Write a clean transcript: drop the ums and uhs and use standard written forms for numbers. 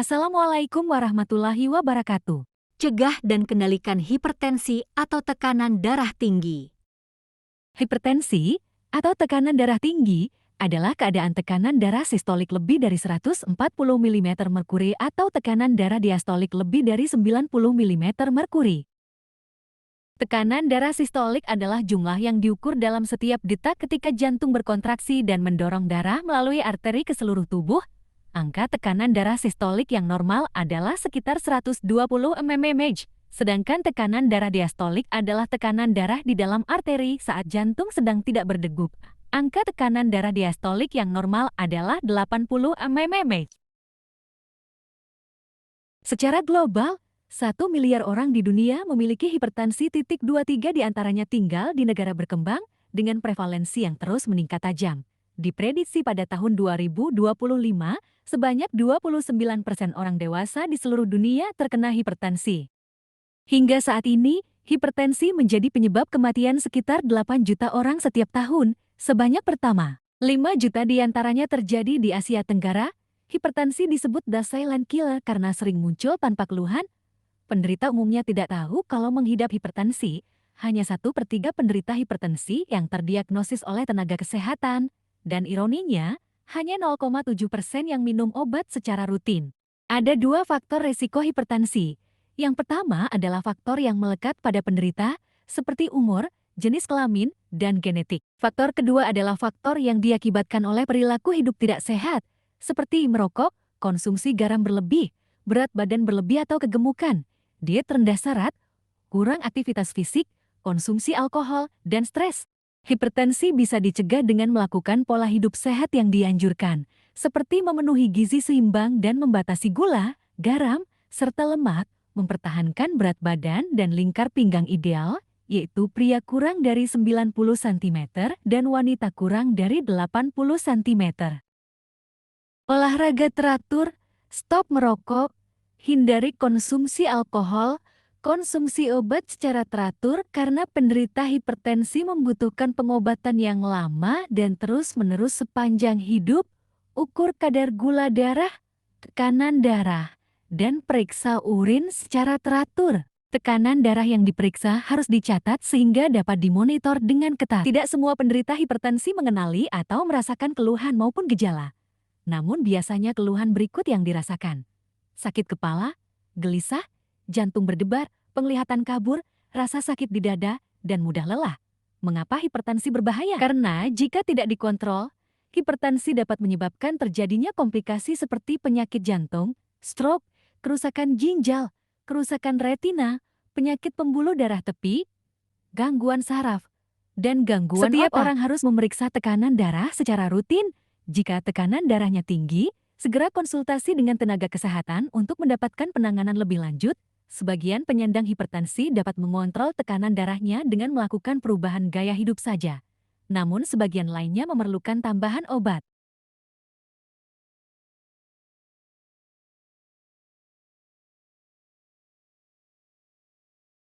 Assalamualaikum warahmatullahi wabarakatuh. Cegah dan kendalikan hipertensi atau tekanan darah tinggi. Hipertensi atau tekanan darah tinggi adalah keadaan tekanan darah sistolik lebih dari 140 mm merkuri atau tekanan darah diastolik lebih dari 90 mm merkuri. Tekanan darah sistolik adalah jumlah yang diukur dalam setiap detak ketika jantung berkontraksi dan mendorong darah melalui arteri ke seluruh tubuh. Angka tekanan darah sistolik yang normal adalah sekitar 120 mmHg, sedangkan tekanan darah diastolik adalah tekanan darah di dalam arteri saat jantung sedang tidak berdegup. Angka tekanan darah diastolik yang normal adalah 80 mmHg. Secara global, 1 miliar orang di dunia memiliki hipertensi. 23 diantaranya tinggal di negara berkembang dengan prevalensi yang terus meningkat tajam. Diprediksi pada tahun 2025, sebanyak 29% orang dewasa di seluruh dunia terkena hipertensi. Hingga saat ini, hipertensi menjadi penyebab kematian sekitar 8 juta orang setiap tahun. Sebanyak pertama, 5 juta diantaranya terjadi di Asia Tenggara. Hipertensi disebut the silent killer karena sering muncul tanpa keluhan. Penderita umumnya tidak tahu kalau menghidap hipertensi. Hanya 1/3 penderita hipertensi yang terdiagnosis oleh tenaga kesehatan. Dan ironinya, hanya 0,7% yang minum obat secara rutin. Ada 2 faktor risiko hipertensi. Yang pertama adalah faktor yang melekat pada penderita, seperti umur, jenis kelamin, dan genetik. Faktor kedua adalah faktor yang diakibatkan oleh perilaku hidup tidak sehat, seperti merokok, konsumsi garam berlebih, berat badan berlebih atau kegemukan, diet rendah serat, kurang aktivitas fisik, konsumsi alkohol, dan stres. Hipertensi bisa dicegah dengan melakukan pola hidup sehat yang dianjurkan, seperti memenuhi gizi seimbang dan membatasi gula, garam, serta lemak, mempertahankan berat badan dan lingkar pinggang ideal, yaitu pria kurang dari 90 cm dan wanita kurang dari 80 cm. Olahraga teratur, stop merokok, hindari konsumsi alkohol, konsumsi obat secara teratur karena penderita hipertensi membutuhkan pengobatan yang lama dan terus-menerus sepanjang hidup, ukur kadar gula darah, tekanan darah, dan periksa urin secara teratur. Tekanan darah yang diperiksa harus dicatat sehingga dapat dimonitor dengan ketat. Tidak semua penderita hipertensi mengenali atau merasakan keluhan maupun gejala. Namun biasanya keluhan berikut yang dirasakan: sakit kepala, gelisah, jantung berdebar, penglihatan kabur, rasa sakit di dada, dan mudah lelah. Mengapa hipertensi berbahaya? Karena jika tidak dikontrol, hipertensi dapat menyebabkan terjadinya komplikasi seperti penyakit jantung, stroke, kerusakan ginjal, kerusakan retina, penyakit pembuluh darah tepi, gangguan saraf, dan gangguan otak. Setiap orang harus memeriksa tekanan darah secara rutin. Jika tekanan darahnya tinggi, segera konsultasi dengan tenaga kesehatan untuk mendapatkan penanganan lebih lanjut. Sebagian penyandang hipertensi dapat mengontrol tekanan darahnya dengan melakukan perubahan gaya hidup saja. Namun sebagian lainnya memerlukan tambahan obat.